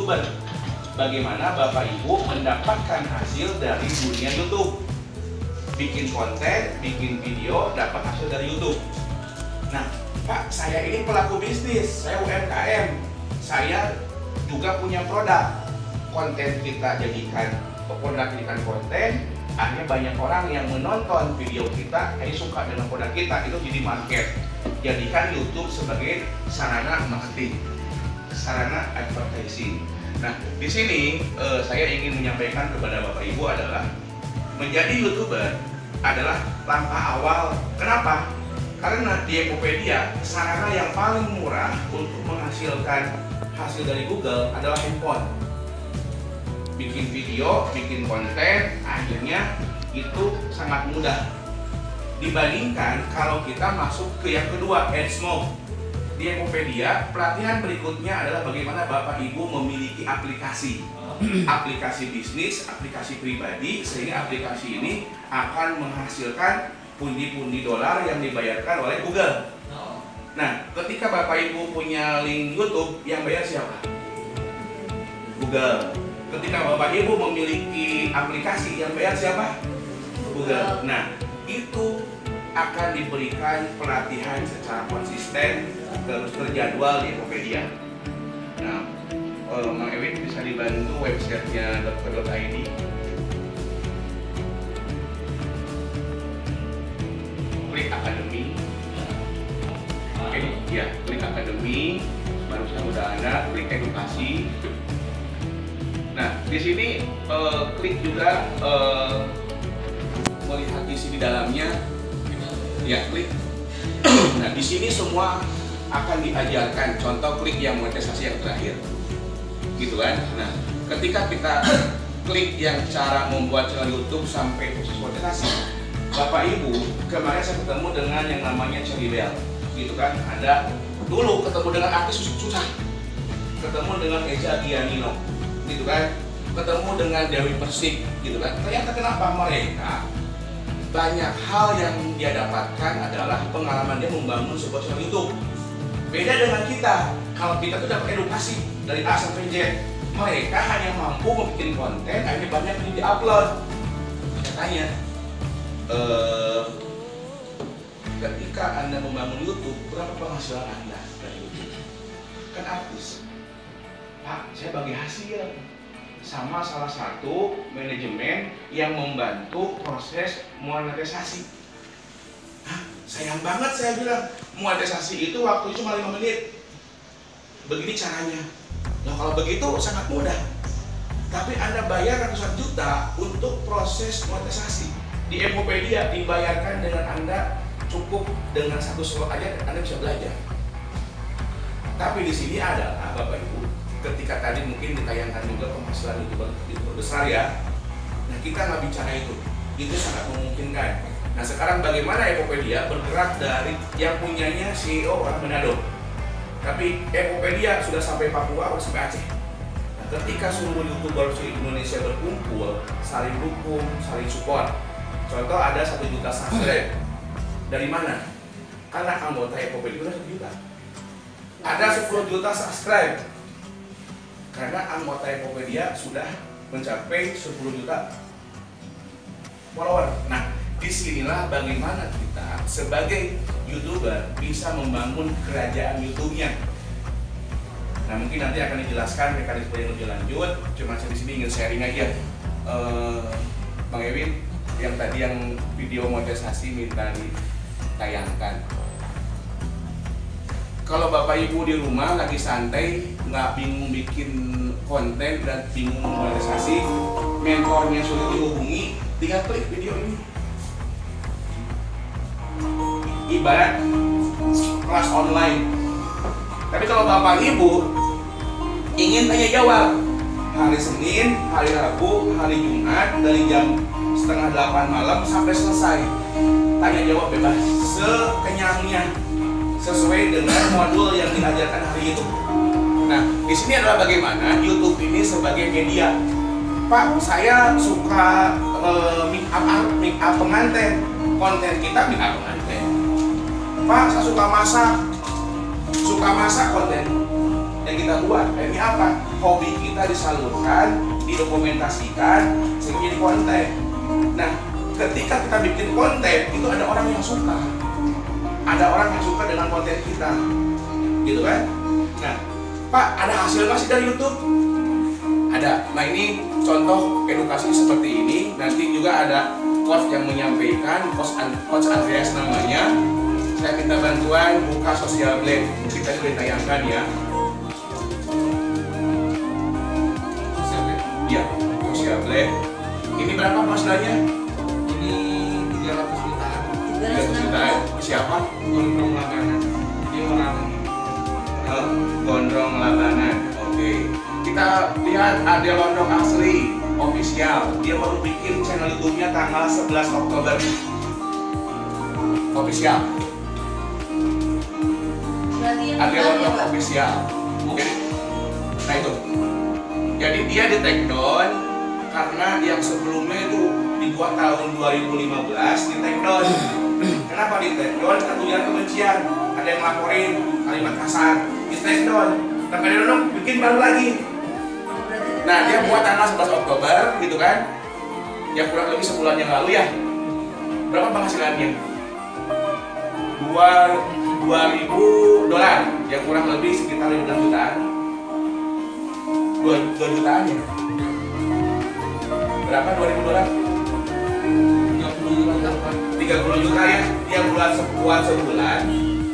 YouTuber. Bagaimana Bapak Ibu mendapatkan hasil dari dunia YouTube? Bikin konten, bikin video, dapat hasil dari YouTube. Nah, Pak, saya ini pelaku bisnis, saya UMKM, saya juga punya produk. Konten kita jadikan produk, jadikan konten, akhirnya banyak orang yang menonton video kita, akhirnya suka dengan produk kita, itu jadi market. Jadikan YouTube sebagai sarana marketing, sarana advertising. Nah, di sini saya ingin menyampaikan kepada Bapak Ibu adalah menjadi YouTuber adalah langkah awal. Kenapa? Karena di Ekopedia sarana yang paling murah untuk menghasilkan hasil dari Google adalah handphone. Bikin video, bikin konten, akhirnya itu sangat mudah. Dibandingkan kalau kita masuk ke yang kedua, AdSmoke. Di Ekopedia, pelatihan berikutnya adalah bagaimana Bapak Ibu memiliki aplikasi. Aplikasi bisnis, aplikasi pribadi, sehingga aplikasi ini akan menghasilkan pundi-pundi dolar yang dibayarkan oleh Google. Nah, ketika Bapak Ibu punya link YouTube, yang bayar siapa? Google. Ketika Bapak Ibu memiliki aplikasi, yang bayar siapa? Google. Nah, itu akan diberikan pelatihan secara konsisten, terus terjadwal di Ekopedia. Nah, Mang Ewin bisa dibantu websitenya .co.id. Klik Akademi. Oke, ya, klik Akademi. Barusan udah ada, klik Edukasi. Nah, di sini klik juga melihat isi di dalamnya. Ya, klik. Nah, di sini semua akan diajarkan. Contoh, klik yang monetisasi yang terakhir. Gitu kan? Nah, ketika kita klik yang cara membuat channel YouTube sampai proses monetisasi, Bapak Ibu, kemarin saya ketemu dengan yang namanya Cherry Bell, gitu kan? Ada dulu ketemu dengan artis susah, ketemu dengan Eza Gianino, gitu kan? Ketemu dengan Dewi Persik, gitu kan? Ternyata kenapa mereka banyak hal yang dia dapatkan adalah pengalaman dia membangun sebuah channel YouTube. Beda dengan kita, kalau kita tuh dapat edukasi dari A sampai Z, mereka hanya mampu membuat konten, akhirnya banyak yang di-upload. Saya tanya, ketika Anda membangun YouTube, berapa penghasilan Anda dari YouTube? Kan artis. Pak, saya bagi hasil sama salah satu manajemen yang membantu proses monetisasi. Sayang banget, saya bilang, monetisasi itu waktu cuma 5 menit. Begini caranya. Nah, kalau begitu sangat mudah. Tapi Anda bayar ratusan juta untuk proses monetisasi. Di Ekopedia dibayarkan dengan Anda cukup dengan satu slot aja Anda bisa belajar. Tapi di sini adalah Bapak Ibu, ketika tadi mungkin ditayangkan juga penghasilan YouTuber besar ya. Nah, kita nggak bicara itu. Itu sangat memungkinkan. Nah, sekarang bagaimana Ekopedia bergerak dari yang punyanya CEO orang Manado, tapi Ekopedia sudah sampai Papua, sampai Aceh. Nah, ketika seluruh YouTuber di Indonesia berkumpul, saling dukung, saling support. Contoh, ada 1 juta subscribe. Dari mana? Karena anggota Ekopedia sudah 1 juta. Ada 10 juta subscribe. Karena anggota Ekopedia sudah mencapai 10 juta follower. Nah, disinilah bagaimana kita sebagai YouTuber bisa membangun kerajaan YouTube-nya. Nah, mungkin nanti akan dijelaskan mekanisme yang lebih lanjut. Cuma saya di sini ingin sharing aja, Bang Ewin, yang tadi yang video monetisasi minta ditayangkan. Kalau Bapak Ibu di rumah lagi santai, nggak bingung bikin konten dan bingung monetisasi, mentornya sulit dihubungi, tinggal klik video ini. Ibarat kelas online. Tapi kalau Bapak Ibu ingin tanya jawab hari Senin, hari Rabu, hari Jumat dari jam 7:30 malam sampai selesai, tanya jawab bebas sekenyangnya sesuai dengan modul yang diajarkan hari itu. Nah, di sini adalah bagaimana YouTube ini sebagai media. Pak, saya suka make up pengantin, konten kita make up pengantin. Pak, saya suka masak konten yang kita buat. Ini apa? hobi kita disalurkan, didokumentasikan, sehingga jadi konten. Nah, ketika kita bikin konten, itu ada orang yang suka. Ada orang yang suka dengan konten kita, gitu kan? Nah, Pak, ada hasil nggak sih dari YouTube? Ada. Nah, ini contoh edukasi seperti ini. Nanti juga ada coach yang menyampaikan, coach Andreas namanya. Saya minta bantuan buka Social Blade. Kita sudah tayangkan ya. Iya, Social Blade. Ini berapa penghasilannya? Ini 300 jutaan. 300 jutaan. Siapa? Gondrong Labanan. Dia orang Gondrong Labanan. Oke. Kita lihat ada Londong Asli official. Dia baru bikin channel YouTube-nya tanggal 11 Oktober. Official. Ada Londong official. Mungkin. Nah itu. Jadi dia di take down karena yang sebelumnya itu dibuat tahun 2015 di take down. Kenapa di take down? Karena tujuan kebencian. Ada yang laporin kalimat kasar. Di take down. Tapi dia dong bikin baru lagi. Nah dia buat tanggal 11 Oktober gitu kan. Ya kurang lebih sebulan yang lalu ya. Berapa penghasilannya? $2.000. Ya kurang lebih sekitar 15 jutaan. 2 jutaan ya. Berapa $2.000? 30 juta ya. Dia buat sebulan.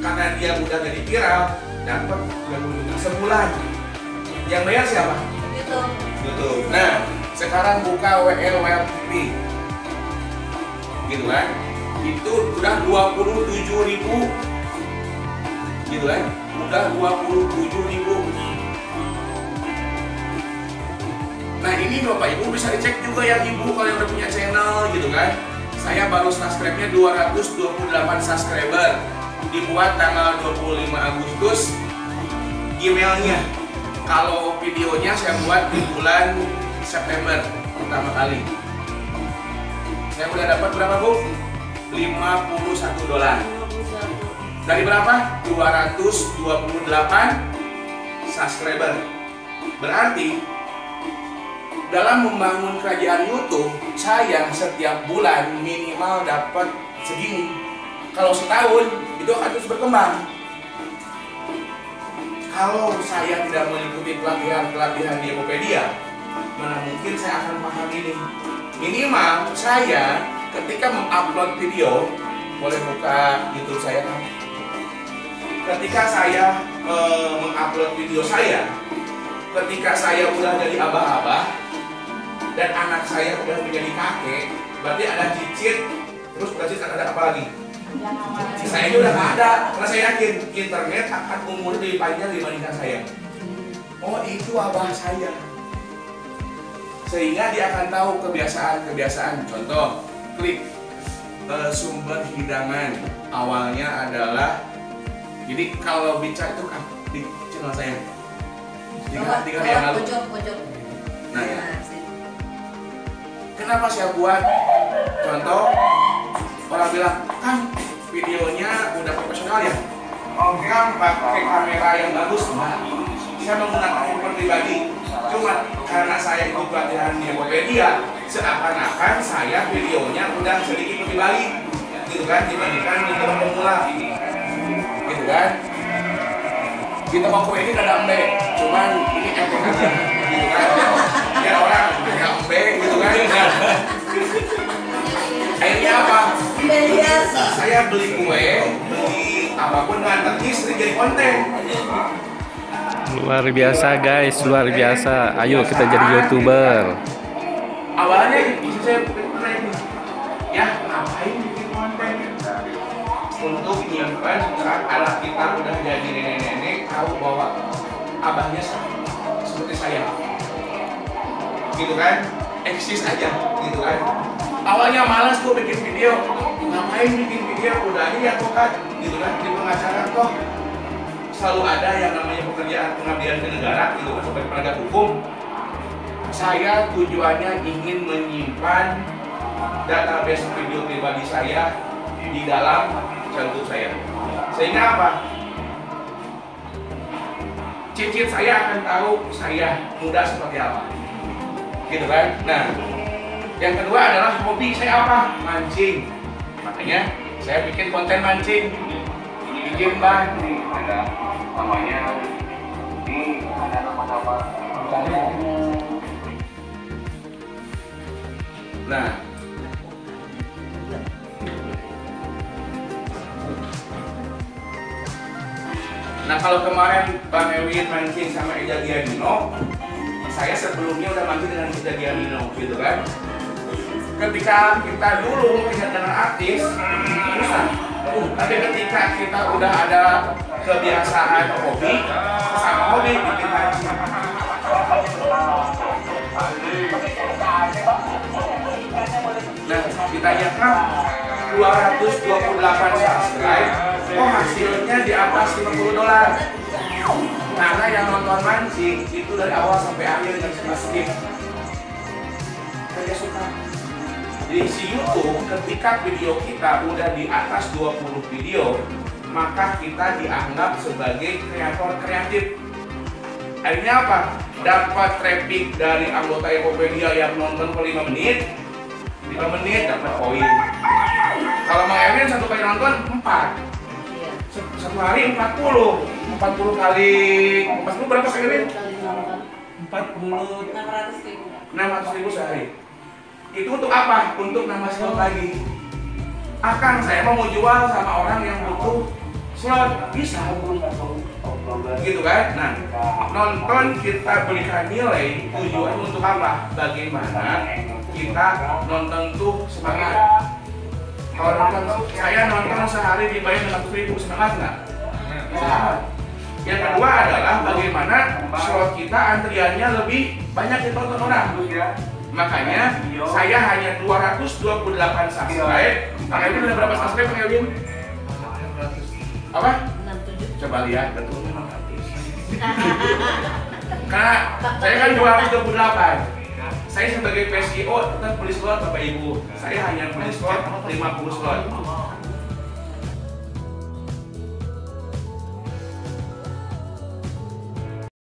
Karena dia udah jadi viral, dapat 30 juta sebulan. Yang bayar siapa? YouTube. Nah, sekarang buka WL TV. Gitu kan? Itu udah 27.000. Gitu kan? Udah 27.000. Nah ini Bapak Ibu bisa dicek juga yang Ibu kalau yang udah punya channel gitu kan. Saya baru subscribe-nya 228 subscriber. Dibuat tanggal 25 Agustus. Emailnya. Kalau videonya saya buat di bulan September pertama kali. Saya udah dapat berapa Bu? $51. Dari berapa? 228 subscriber. Berarti dalam membangun kerajaan YouTube, saya setiap bulan minimal dapat segini. Kalau setahun, itu akan terus berkembang. Kalau saya tidak mengikuti pelatihan di Tokopedia, mana mungkin saya akan paham ini. Minimal saya ketika mengupload video, boleh buka YouTube saya kan? Ketika saya mengupload video saya, ketika saya udah jadi abah-abah dan anak saya udah menjadi kakek, berarti ada cicit, terus berarti ada apa lagi? Saya ini udah nggak ada, karena saya yakin internet akan umurnya lebih panjang dibandingkan saya. Oh itu abah saya, sehingga dia akan tahu kebiasaan-kebiasaan. Contoh, klik sumber hidangan. Awalnya adalah, jadi kalau bicara itu kan di channel saya. Tiga hari yang lalu. Nah ya. Kenapa saya buat? Contoh, orang bilang, Kang, videonya udah profesional ya? Oh, Kang, pakai kamera yang bagus. Nah, saya menggunakan handphone pribadi. Cuma karena saya ikut pelatihan di Tokopedia, seakan-akan saya videonya udah sedikit lebih baik, gitu kan, dibandingkan di tempat pemula, gitu kan? Di toko kue ini nggak ada embe, cuman ini efek aja, gitu kan? Biar orang nggak embe, gitu kan? Akhirnya apa? Saya beli kue, beli apapun dengan teknis jadi konten. Luar biasa guys, luar biasa. Ayo kita jadi YouTuber. Awalnya bisa saya pernah ini, ya ngapain bikin konten? Untuk menyimpan saat anak kita udah jadi nenek-nenek tahu bahwa abahnya seperti saya, gitu kan? Eksis aja, gitu kan? Awalnya malas gue bikin video, ngapain bikin video? Udah aja ya kan, gitu kan? Di pengacara toh selalu ada yang namanya pekerjaan pengabdian ke negara, gitu kan, sebagai penegak hukum. Saya tujuannya ingin menyimpan database video pribadi saya di dalam channel saya. Sehingga apa? cicit saya akan tahu saya muda seperti apa, gitu kan? Nah, yang kedua adalah hobi saya apa? Mancing. Makanya saya bikin konten mancing. Izin Bang, nih ada namanya, ini ada nama-nama. Nah, kalau kemarin Bang Ewin mancing sama Ida Gianino, saya sebelumnya udah mancing dengan Ida Gianino, gitu kan? Ketika kita dulu melihat dengan artis, susah. Tapi ketika kita udah ada kebiasaan hobi, sama hobi bikin mancing. Nah, ditanyakan 228 subscribe, kok hasilnya di atas $50? Karena yang nonton mancing itu dari awal sampai akhir nggak bisa skip. Saya suka. Di YouTube, ketika video kita udah di atas 20 video, maka kita dianggap sebagai kreator kreatif. Akhirnya apa? Dapat traffic dari anggota Ekopedia yang nonton per 5 menit, 5 menit dapat poin. Kalau Bang Erwin satu kali nonton 4, satu hari 40 kali 40 berapa Bang Erwin? 600.000 sehari. Itu untuk apa? Untuk nambah slot lagi. Akang saya mau jual sama orang yang butuh slot, bisa gitu kan? Nah, nonton kita berikan nilai, tujuan untuk apa? Bagaimana kita nonton tuh semangat. Kalau nonton, saya nonton sehari dibayar 600.000, semangat nggak? Semangat. Yang kedua adalah bagaimana slot kita antriannya lebih banyak ditonton orang. Makanya saya hanya 228 subscribe. Pak Elvin udah berapa subscribe Pak Elvin? Apa? 67. Coba lihat, betul memang artis. Karena saya kan 228. Saya sebagai PSIO tetap beli slot Bapak Ibu. Saya hanya beli slot 50 slot.